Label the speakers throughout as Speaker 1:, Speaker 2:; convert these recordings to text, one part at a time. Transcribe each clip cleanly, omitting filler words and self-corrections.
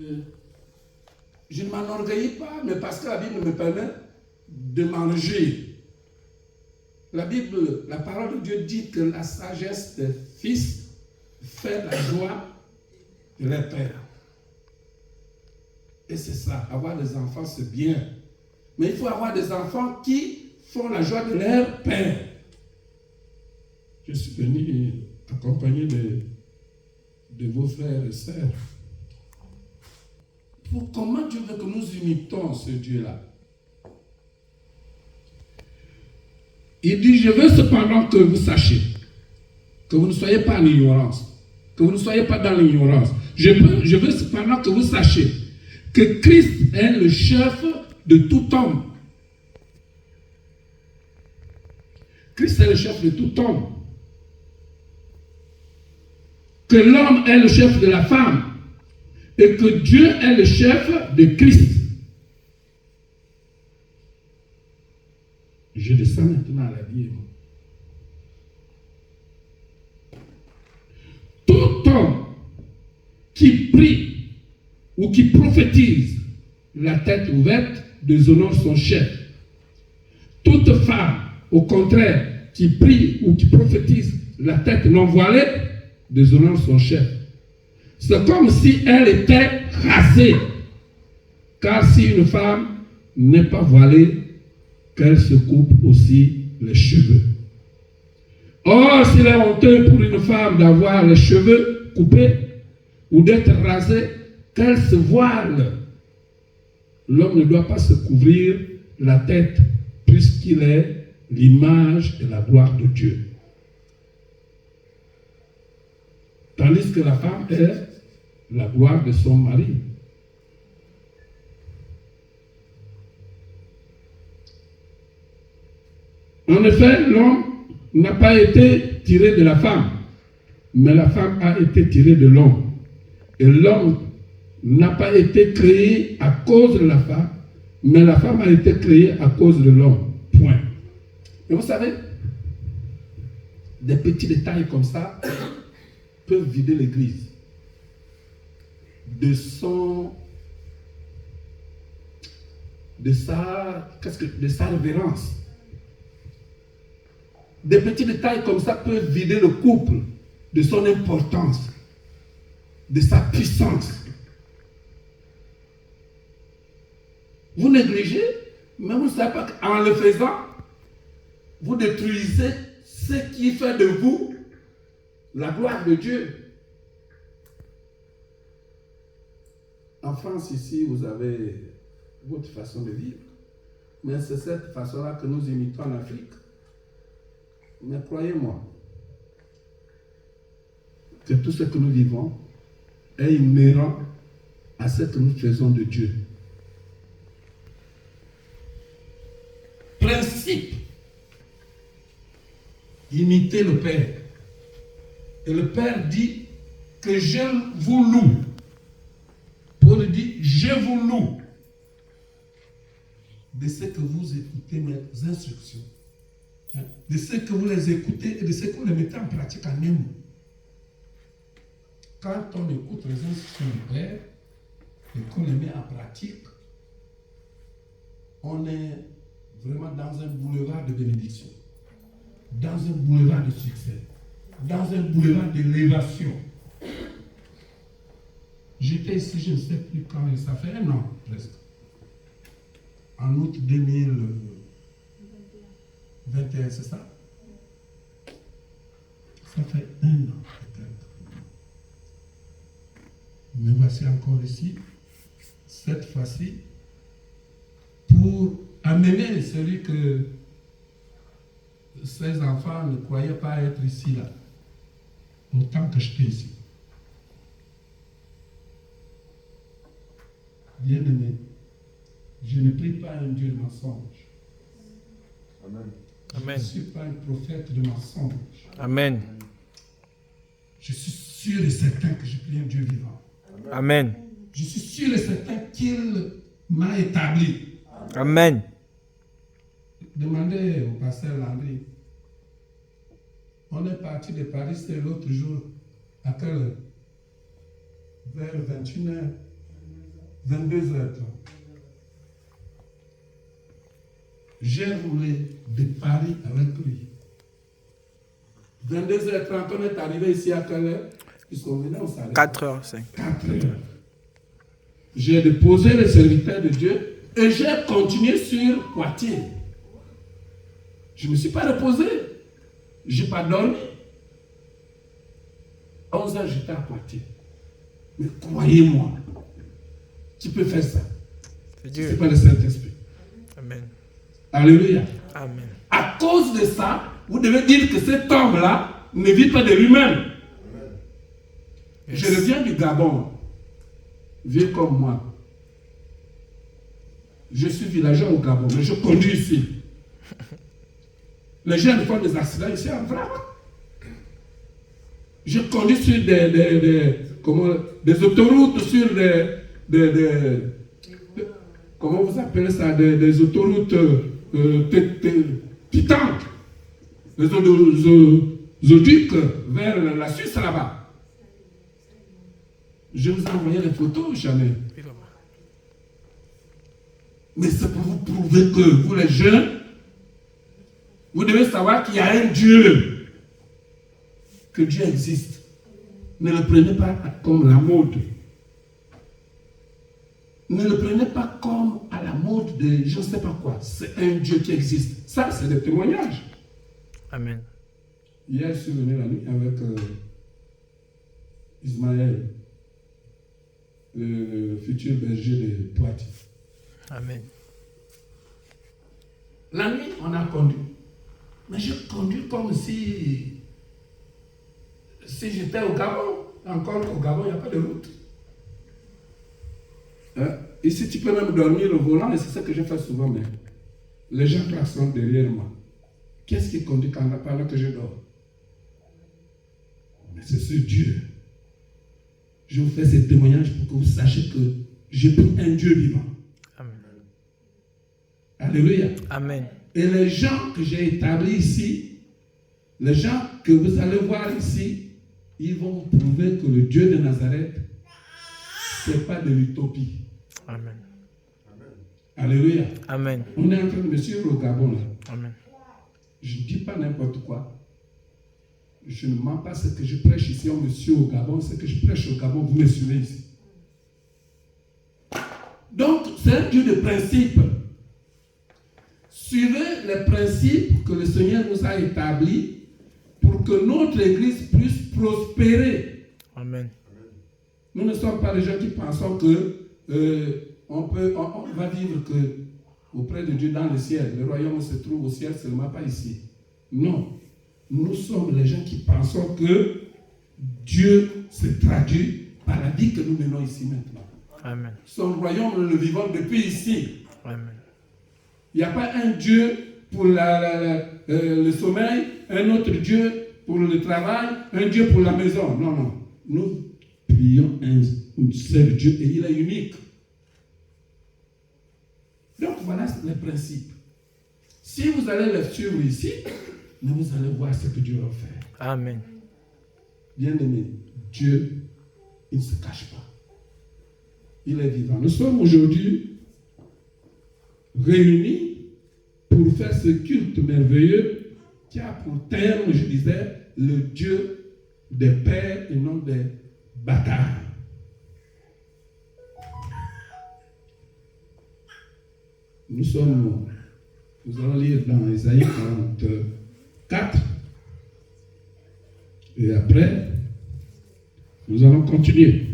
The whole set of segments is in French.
Speaker 1: Je ne m'enorgueillis pas, mais parce que la Bible me permet de manger. La Bible, la parole de Dieu dit que la sagesse des fils fait la joie de leur père. Et c'est ça, avoir des enfants c'est bien. Mais il faut avoir des enfants qui font la joie de leur père. Je suis venu accompagné de vos frères et sœurs. Comment Dieu veut que nous imitons ce Dieu-là? Il dit, je veux cependant que vous sachiez, que vous ne soyez pas en ignorance, que vous ne soyez pas dans l'ignorance. Je veux cependant que vous sachiez que Christ est le chef de tout homme. Christ est le chef de tout homme. Que l'homme est le chef de la femme. Et que Dieu est le chef de Christ. Je descends maintenant à la Bible. Tout homme qui prie ou qui prophétise la tête ouverte déshonore son chef. Toute femme, au contraire, qui prie ou qui prophétise la tête non voilée déshonore son chef. C'est comme si elle était rasée. Car si une femme n'est pas voilée, qu'elle se coupe aussi les cheveux. Or, s'il est honteux pour une femme d'avoir les cheveux coupés ou d'être rasée, qu'elle se voile. L'homme ne doit pas se couvrir la tête puisqu'il est l'image et la gloire de Dieu. Tandis que la femme est la gloire de son mari. En effet, l'homme n'a pas été tiré de la femme, mais la femme a été tirée de l'homme. Et l'homme n'a pas été créé à cause de la femme, mais la femme a été créée à cause de l'homme. Point. Et vous savez, des petits détails comme ça peuvent vider l'église de sa révérence. Des petits détails comme ça peuvent vider le couple de son importance, de sa puissance. Vous négligez, mais vous ne savez pas qu'en le faisant, vous détruisez ce qui fait de vous la gloire de Dieu. En France, ici, vous avez votre façon de vivre. Mais c'est cette façon-là que nous imitons en Afrique. Mais croyez-moi, que tout ce que nous vivons est inhérent à ce que nous faisons de Dieu. Principe. Imitez le Père. Et le Père dit que je vous loue. Paul dit, je vous loue de ce que vous écoutez mes instructions, de ce que vous les écoutez et de ce que vous les mettez en pratique en un mot. Quand on écoute les instructions du Père et qu'on les met en pratique, on est vraiment dans un boulevard de bénédiction, dans un boulevard de succès, dans un boulevard d'élévation. J'étais ici, je ne sais plus quand, ça fait un an presque. En août 2021, c'est ça? Ça fait un an peut-être. Me voici encore ici, cette fois-ci, pour amener celui que ses enfants ne croyaient pas être ici, là, autant que j'étais ici. Bien-aimé, je ne prie pas un Dieu de mensonge.
Speaker 2: Amen.
Speaker 1: Je ne suis pas un prophète de mensonge.
Speaker 3: Amen.
Speaker 1: Je suis sûr et certain que je prie un Dieu vivant.
Speaker 3: Amen.
Speaker 1: Je suis sûr et certain qu'il m'a établi.
Speaker 3: Amen.
Speaker 1: Demandez au pasteur Landry. On est parti de Paris l'autre jour. À quelle heure? Vers 21h. 22h30. J'ai roulé de Paris avec lui. 22h30, on est arrivé ici à quelle heure? Puisqu'on venait, on s'arrête.
Speaker 3: 4h05.
Speaker 1: 4h. J'ai déposé le serviteur de Dieu et j'ai continué sur Poitiers. Je ne me suis pas reposé. Je n'ai pas dormi. 11h, j'étais à Poitiers. Mais croyez-moi, tu peux faire ça.
Speaker 3: C'est
Speaker 1: Ce n'est
Speaker 3: Dieu.
Speaker 1: pas le Saint-Esprit.
Speaker 3: Amen.
Speaker 1: Alléluia.
Speaker 3: Amen.
Speaker 1: À cause de ça, vous devez dire que cet homme-là ne vit pas de lui-même.
Speaker 3: Yes.
Speaker 1: Je reviens du Gabon. Vieux comme moi. Je suis villageois au Gabon, mais je conduis ici. Les gens font des accidents ici en vrac. Je conduis sur des autoroutes, sur comment vous appelez ça, des autoroutes titantes. Les oducs vers la Suisse là-bas. Je vous ai envoyé les photos, jamais. Mais c'est pour vous prouver que vous les jeunes, vous devez savoir qu'il y a un Dieu. Que Dieu existe. Ne le prenez pas comme la mode. Ne le prenez pas comme à la mode de je ne sais pas quoi. C'est un Dieu qui existe. Ça, c'est des témoignages.
Speaker 3: Amen.
Speaker 1: Hier, je suis venu la nuit avec Ismaël, le futur berger de Poitiers.
Speaker 3: Amen.
Speaker 1: La nuit, on a conduit. Mais je conduis comme si j'étais au Gabon. Encore au Gabon, il n'y a pas de route. Ici, tu peux même dormir au volant, et c'est ça que je fais souvent. Mais les gens klaxonnent derrière moi. Qu'est-ce qui conduit pendant que je dors? Mais c'est ce Dieu. Je vous fais ces témoignages pour que vous sachiez que j'ai pris un Dieu vivant.
Speaker 3: Amen.
Speaker 1: Alléluia.
Speaker 3: Amen.
Speaker 1: Et les gens que j'ai établis ici, les gens que vous allez voir ici, ils vont vous prouver que le Dieu de Nazareth, ce n'est pas de l'utopie.
Speaker 3: Amen.
Speaker 1: Alléluia.
Speaker 3: Amen.
Speaker 1: On est en train de me suivre au Gabon là.
Speaker 3: Amen.
Speaker 1: Je ne dis pas n'importe quoi. Je ne mens pas ce que je prêche ici, on me suit au Gabon. Ce que je prêche au Gabon, vous me suivez ici. Donc, c'est un Dieu de principe. Suivez les principes que le Seigneur nous a établis pour que notre Église puisse prospérer.
Speaker 3: Amen.
Speaker 1: Nous ne sommes pas les gens qui pensons que on va vivre que auprès de Dieu dans le ciel. Le royaume se trouve au ciel, seulement pas ici. Non. Nous sommes les gens qui pensons que Dieu se traduit par la vie que nous menons ici maintenant.
Speaker 3: Amen.
Speaker 1: Son royaume, nous le vivons depuis ici.
Speaker 3: Amen.
Speaker 1: Il n'y a pas un Dieu pour le sommeil, un autre Dieu pour le travail, un Dieu pour la maison. Non, non. Nous prions un seul Dieu et il est unique. Donc voilà les principes. Si vous allez les suivre ici, vous allez voir ce que Dieu va faire.
Speaker 3: Amen.
Speaker 1: Bien-aimé, Dieu, il ne se cache pas. Il est vivant. Nous sommes aujourd'hui réunis pour faire ce culte merveilleux qui a pour terme, je disais, le Dieu des pères et non des bâtards. Nous allons lire dans Isaïe 44 et après, nous allons continuer.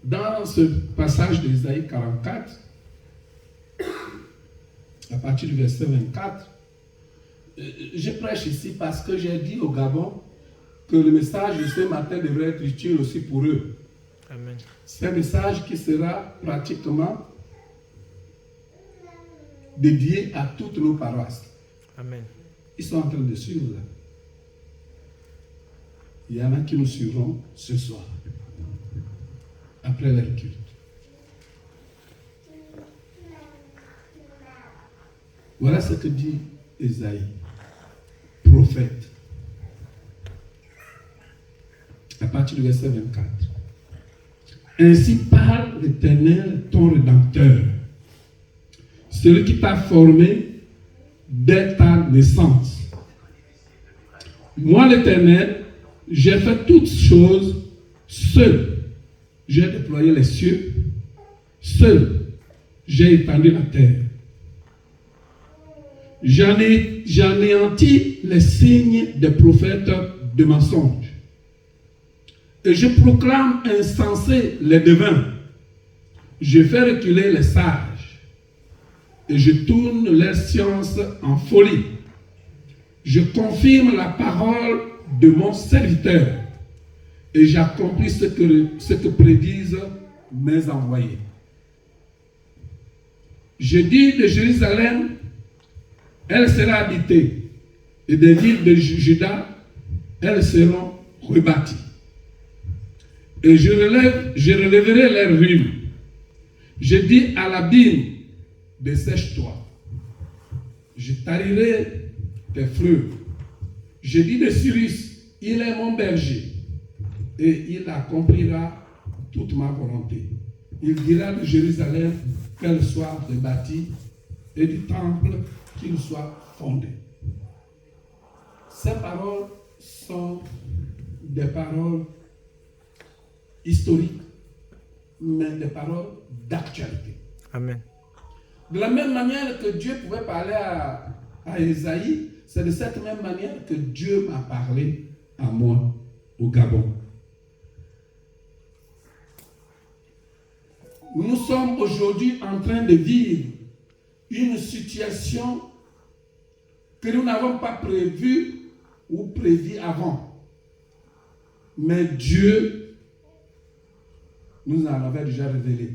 Speaker 1: Dans ce passage d'Isaïe 44, à partir du verset 24, je prêche ici parce que j'ai dit au Gabon que le message de ce matin devrait être utile aussi pour eux.
Speaker 3: Amen.
Speaker 1: C'est un message qui sera pratiquement dédié à toutes nos paroisses.
Speaker 3: Amen.
Speaker 1: Ils sont en train de suivre là. Il y en a qui nous suivront ce soir, après leur culte. Voilà ce que dit Ésaïe, prophète. À partir du verset 24. Ainsi parle l'Éternel, ton Rédempteur, celui qui t'a formé dès ta naissance. Moi, l'Éternel, j'ai fait toutes choses seul. J'ai déployé les cieux, seul. J'ai étendu la terre. J'en ai anéanti les signes des prophètes de mensonges. Et je proclame insensés les devins. Je fais reculer les sages. Et je tourne leur science en folie. Je confirme la parole de mon serviteur. Et j'accomplis ce que prédisent mes envoyés. Je dis de Jérusalem, elle sera habitée, et des villes de Juda, elles seront rebâties. Et je relèverai leurs ruines. Je dis à l'abîme, dessèche-toi. Je tarirai tes fleuves. Je dis de Cyrus, il est mon berger, et il accomplira toute ma volonté. Il dira de Jérusalem qu'elle soit rebâtie, et du temple qu'il soit fondé. Ces paroles sont des paroles historiques, mais des paroles d'actualité.
Speaker 3: Amen.
Speaker 1: De la même manière que Dieu pouvait parler à Esaïe, c'est de cette même manière que Dieu m'a parlé à moi au Gabon. Nous sommes aujourd'hui en train de vivre une situation que nous n'avons pas prévue ou prévue avant. Mais Dieu nous en avait déjà révélé.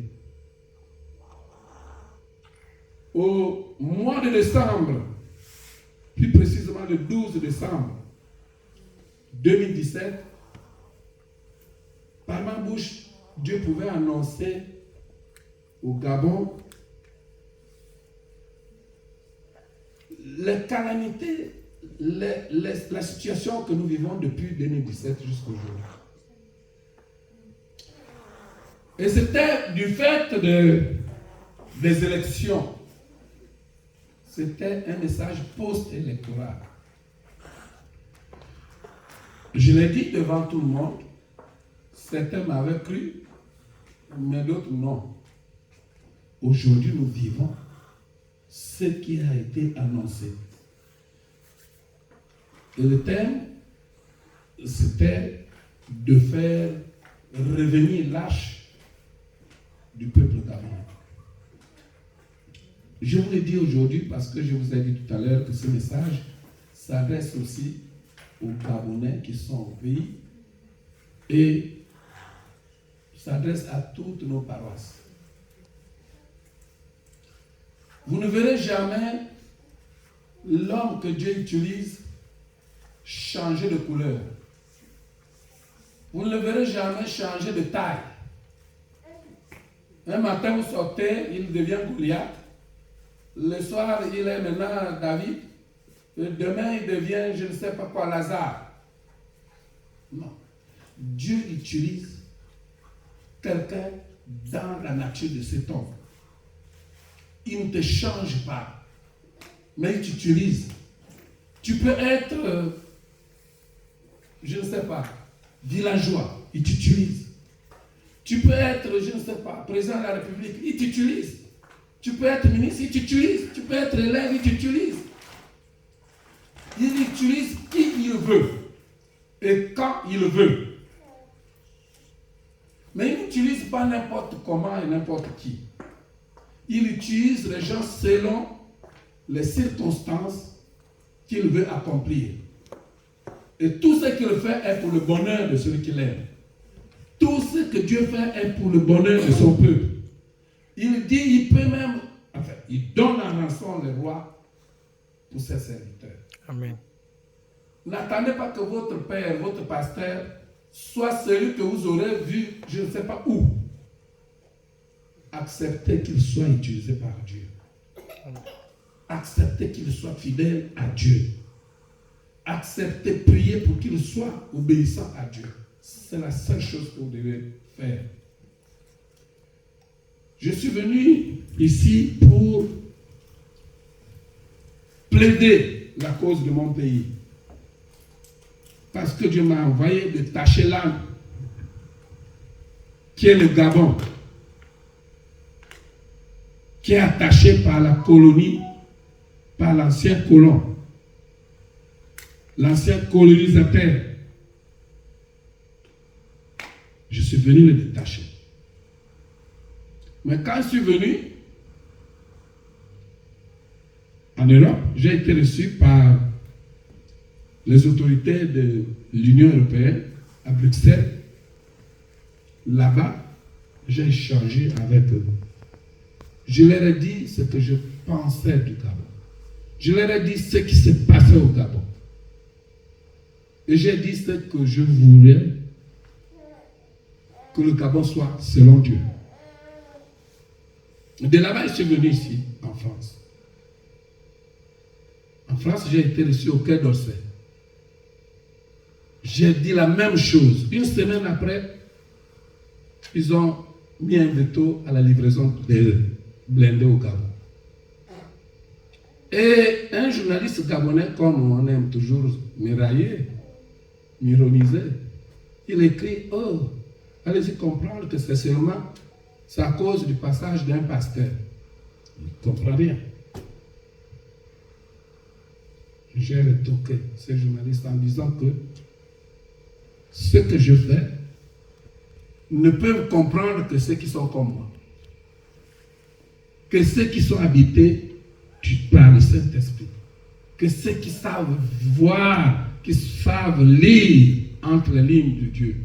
Speaker 1: Au mois de décembre, plus précisément le 12 décembre 2017, par ma bouche, Dieu pouvait annoncer au Gabon les calamités, la situation que nous vivons depuis 2017 jusqu'au jour. Et c'était du fait des élections. C'était un message post-électoral. Je l'ai dit devant tout le monde. Certains m'avaient cru, mais d'autres non. Aujourd'hui, nous vivons ce qui a été annoncé. Et le thème, c'était de faire revenir l'âge du peuple gabonais. Je vous l'ai dit aujourd'hui parce que je vous ai dit tout à l'heure que ce message s'adresse aussi aux Gabonais qui sont au pays et s'adresse à toutes nos paroisses. Vous ne verrez jamais l'homme que Dieu utilise changer de couleur. Vous ne le verrez jamais changer de taille. Un matin, vous sortez, il devient Goliath. Le soir, il est maintenant David. Et demain, il devient, je ne sais pas quoi, Lazare. Non. Dieu utilise quelqu'un dans la nature de cet homme. Il ne te change pas, mais il t'utilise. Tu peux être, je ne sais pas, villageois, il t'utilise. Tu peux être, je ne sais pas, président de la République, il t'utilise. Tu peux être ministre, il t'utilise. Tu peux être élève, il t'utilise. Il utilise qui il veut et quand il veut. Mais il n'utilise pas n'importe comment et n'importe qui. Il utilise les gens selon les circonstances qu'il veut accomplir. Et tout ce qu'il fait est pour le bonheur de celui qu'il aime. Tout ce que Dieu fait est pour le bonheur de son peuple. Il dit, il peut même, enfin, il donne en rançon les rois pour ses serviteurs.
Speaker 3: Amen.
Speaker 1: N'attendez pas que votre père, votre pasteur, soit celui que vous aurez vu, je ne sais pas où. Acceptez qu'il soit utilisé par Dieu. Acceptez qu'il soit fidèle à Dieu. Acceptez, prier pour qu'il soit obéissant à Dieu. C'est la seule chose que vous devez faire. Je suis venu ici pour plaider la cause de mon pays. Parce que Dieu m'a envoyé de tâcher l'âme, qui est le Gabon, qui est attaché par la colonie, par l'ancien colon, l'ancien colonisateur. Je suis venu le détacher. Mais quand je suis venu en Europe, j'ai été reçu par les autorités de l'Union européenne à Bruxelles. Là-bas, j'ai échangé avec eux. Je leur ai dit ce que je pensais du Gabon. Je leur ai dit ce qui s'est passé au Gabon. Et j'ai dit ce que je voulais que le Gabon soit selon Dieu. De là-bas, je suis venu ici, en France. En France, j'ai été reçu au Quai d'Orsay. J'ai dit la même chose. Une semaine après, ils ont mis un veto à la livraison des blindés au Gabon. Et un journaliste gabonais, comme on aime toujours m'érailler, m'ironiser, il écrit: oh, allez-y comprendre que c'est seulement à cause du passage d'un pasteur. Il ne comprend rien. J'ai retoqué ces journalistes en disant que ce que je fais ne peuvent comprendre que ceux qui sont comme moi. Que ceux qui sont habités par le Saint-Esprit. Que ceux qui savent voir, qui savent lire entre les lignes de Dieu.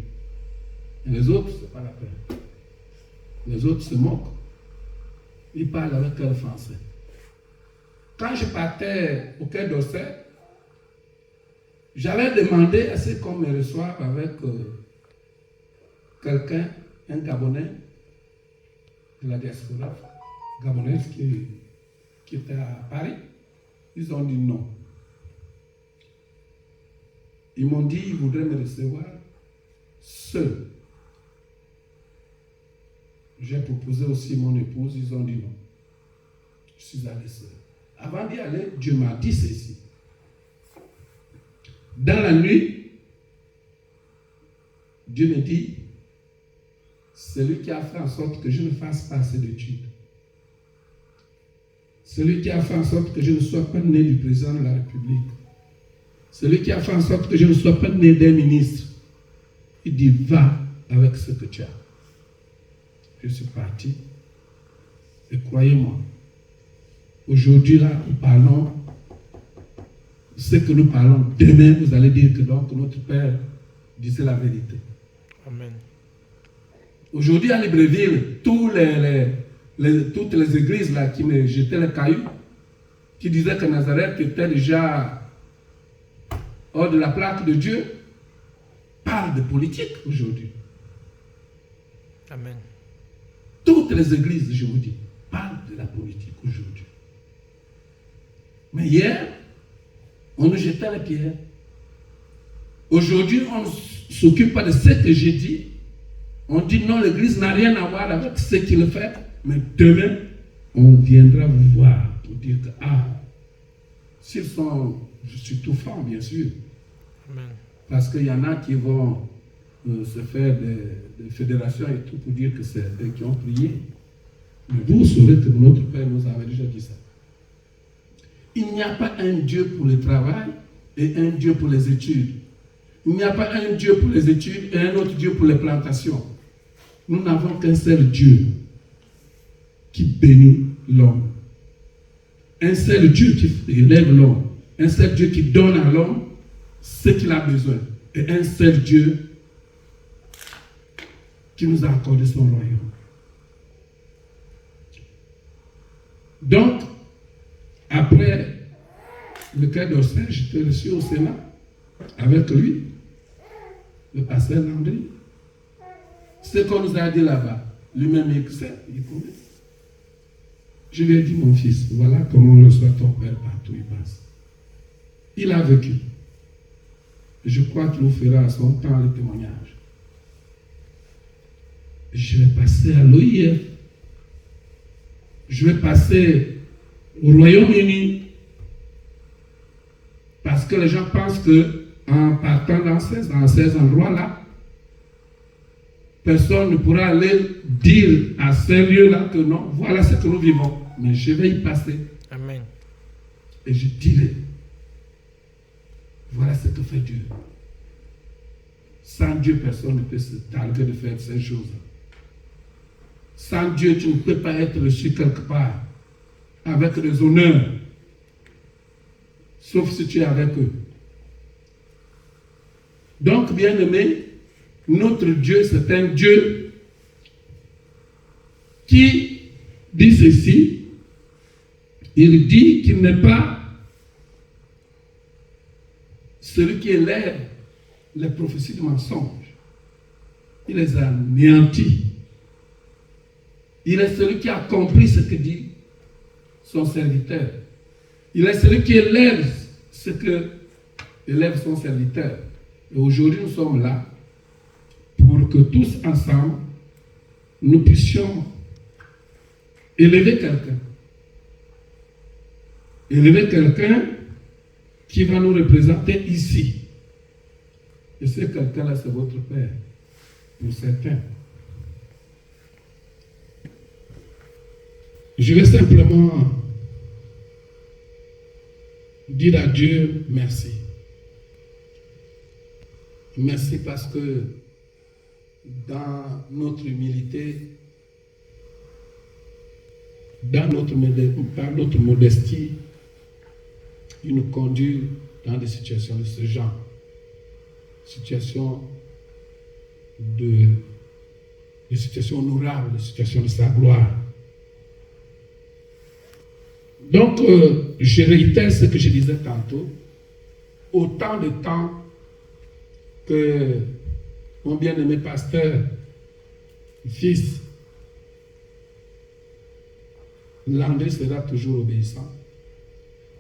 Speaker 1: Et les autres, ce n'est pas la peine. Les autres se moquent. Ils parlent avec leur français. Quand je partais au Quai d'Orsay, j'avais demandé à ce qu'on me reçoive avec quelqu'un, un Gabonais de la diaspora gabonaise qui était à Paris. Ils ont dit non. Ils m'ont dit qu'ils voudraient me recevoir seul. J'ai proposé aussi mon épouse, ils ont dit non. Je suis allé seul. Avant d'y aller, Dieu m'a dit ceci. Dans la nuit, Dieu me dit: celui qui a fait en sorte que je ne fasse pas assez d'études, celui qui a fait en sorte que je ne sois pas né du président de la République, celui qui a fait en sorte que je ne sois pas né d'un ministre, il dit: va avec ce que tu as. Je suis parti. Et croyez-moi, aujourd'hui là, nous parlons ce que nous parlons. Demain, vous allez dire que donc notre Père disait la vérité.
Speaker 3: Amen.
Speaker 1: Aujourd'hui à Libreville, toutes les églises là qui me jetaient les cailloux, qui disaient que Nazareth était déjà hors de la plaque de Dieu, parlent de politique aujourd'hui.
Speaker 3: Amen.
Speaker 1: Toutes les églises, je vous dis, parlent de la politique aujourd'hui. Mais hier, on nous jetait les pierres. Aujourd'hui, on ne s'occupe pas de ce que j'ai dit. On dit non, l'église n'a rien à voir avec ce qu'il fait. Mais demain, on viendra vous voir pour dire que, s'ils sont, je suis tout franc, bien sûr.
Speaker 3: Amen.
Speaker 1: Parce qu'il y en a qui vont se faire des fédérations et tout pour dire que c'est eux qui ont prié. Mais vous saurez que notre Père nous avait déjà dit ça. Il n'y a pas un Dieu pour le travail et un Dieu pour les études. Il n'y a pas un Dieu pour les études et un autre Dieu pour les plantations. Nous n'avons qu'un seul Dieu qui bénit l'homme. Un seul Dieu qui élève l'homme. Un seul Dieu qui donne à l'homme ce qu'il a besoin. Et un seul Dieu qui nous a accordé son royaume. Donc, après le Quai d'Orsay, j'étais reçu au Sénat avec lui, le pasteur Landry. Ce qu'on nous a dit là-bas, lui-même il sait, il connaît. Je lui ai dit: mon fils, voilà comment on reçoit ton père partout où il passe. Il a vécu. Je crois qu'il nous fera à son temps le témoignage. Je vais passer à l'OIF je vais passer au Royaume-Uni parce que les gens pensent que en partant dans ces endroits-là, personne ne pourra aller dire à ces lieux-là que non, voilà ce que nous vivons. Mais je vais y passer.
Speaker 3: Amen.
Speaker 1: Et je dirai, voilà ce que fait Dieu. Sans Dieu, personne ne peut se targuer de faire ces choses. Sans Dieu, tu ne peux pas être reçu quelque part avec des honneurs, sauf si tu es avec eux. Donc, bien-aimé, notre Dieu, c'est un Dieu qui dit ceci. Il dit qu'il n'est pas celui qui élève les prophéties de mensonges. Il les a anéantis. Il est celui qui a compris ce que dit son serviteur. Il est celui qui élève ce que élève son serviteur. Et aujourd'hui, nous sommes là pour que tous ensemble, nous puissions élever quelqu'un. Élever quelqu'un qui va nous représenter ici. Et ce quelqu'un-là, c'est votre Père, pour certains. Je vais simplement dire à Dieu merci. Merci parce que dans notre humilité, par notre modestie, il nous conduit dans des situations de ce genre. Situations des situations honorables, des situations de sa gloire. Donc, je réitère ce que je disais tantôt. Autant de temps que mon bien-aimé pasteur, fils, Landry sera toujours obéissant.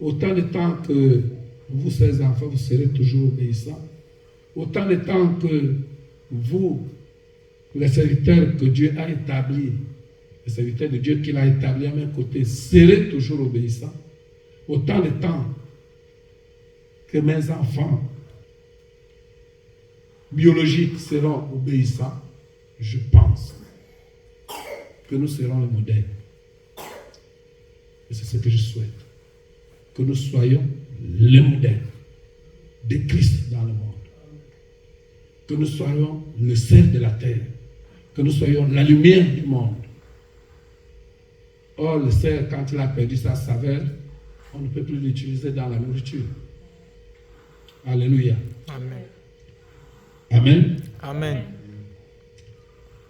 Speaker 1: Autant de temps que vous, ses enfants, vous serez toujours obéissants. Autant de temps que vous, les serviteurs que Dieu a établis, les serviteurs de Dieu qu'il a établis à mes côtés, serez toujours obéissants. Autant de temps que mes enfants biologiques seront obéissants, je pense que nous serons le modèle. Et c'est ce que je souhaite. Que nous soyons le modèle de Christ dans le monde. Que nous soyons le sel de la terre. Que nous soyons la lumière du monde. Or, le sel, quand il a perdu sa saveur, on ne peut plus l'utiliser dans la nourriture. Alléluia.
Speaker 3: Amen.
Speaker 1: Amen.
Speaker 3: Amen.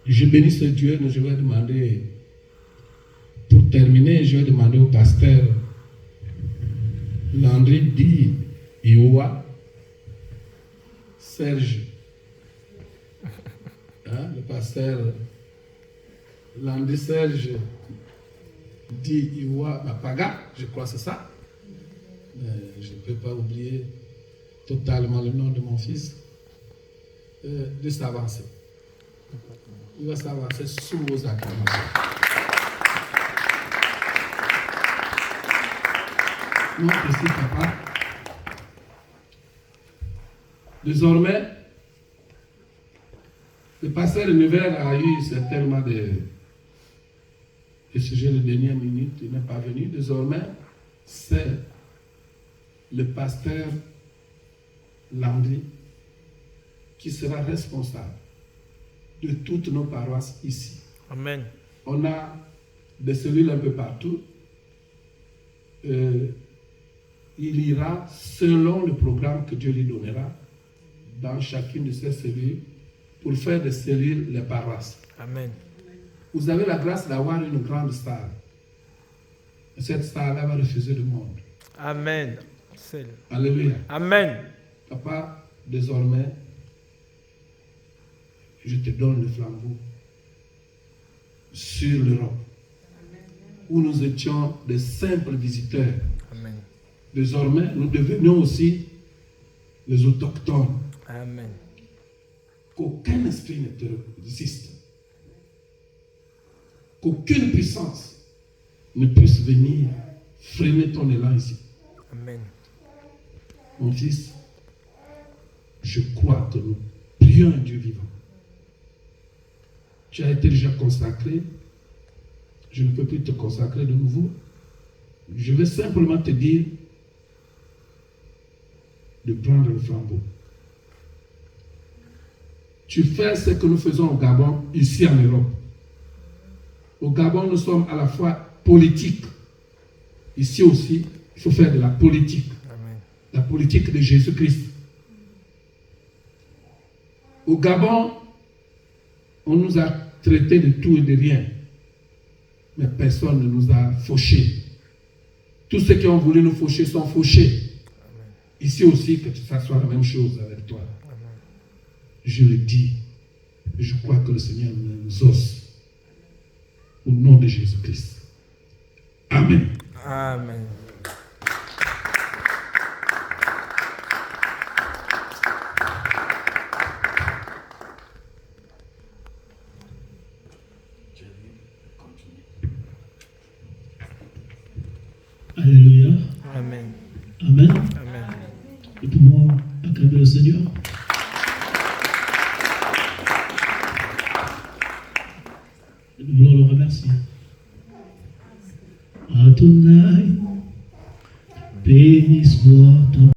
Speaker 1: Je bénis ce Dieu, mais je vais demander, pour terminer, je vais demander au pasteur Landry Di Iowa, Serge, le pasteur Landry Serge Di Iowa Mapaga, je crois que c'est ça. Je ne peux pas oublier totalement le nom de mon fils, de s'avancer. Il va s'avancer sous vos acclamations. Merci, papa. Désormais, le pasteur de Nevers a eu certainement des sujets de dernière minute, il n'est pas venu. Désormais, c'est le pasteur Landry qui sera responsable de toutes nos paroisses ici.
Speaker 3: Amen.
Speaker 1: On a des cellules un peu partout. Il ira selon le programme que Dieu lui donnera dans chacune de ces cellules pour faire de cellules les paroisses.
Speaker 3: Amen.
Speaker 1: Vous avez la grâce d'avoir une grande star. Et cette star-là va refuser le monde.
Speaker 3: Amen.
Speaker 1: Alléluia.
Speaker 3: Amen.
Speaker 1: Papa, désormais, je te donne le flambeau sur l'Europe, où nous étions des simples visiteurs.
Speaker 3: Amen.
Speaker 1: Désormais, nous devenons aussi les autochtones.
Speaker 3: Amen.
Speaker 1: Qu'aucun esprit ne te résiste. Qu'aucune puissance ne puisse venir freiner ton élan ici.
Speaker 3: Amen.
Speaker 1: Mon fils, je crois que nous prions un Dieu vivant. Tu as été déjà consacré. Je ne peux plus te consacrer de nouveau. Je vais simplement te dire de prendre le flambeau. Tu fais ce que nous faisons au Gabon, ici en Europe. Au Gabon, nous sommes à la fois politiques. Ici aussi, il faut faire de la politique.
Speaker 3: Amen.
Speaker 1: La politique de Jésus-Christ. Au Gabon, on nous a traités de tout et de rien. Mais personne ne nous a fauchés. Tous ceux qui ont voulu nous faucher sont fauchés.
Speaker 3: Amen.
Speaker 1: Ici aussi, que ça soit la même chose avec toi.
Speaker 3: Amen.
Speaker 1: Je le dis. Je crois que le Seigneur nous ose. Au nom de Jésus-Christ. Amen.
Speaker 3: Amen.
Speaker 4: Alléluia.
Speaker 3: Amen.
Speaker 4: Amen.
Speaker 3: Amen.
Speaker 4: Nous pouvons acclamer le Seigneur. Nous voulons le remercier. Adonai, béni soit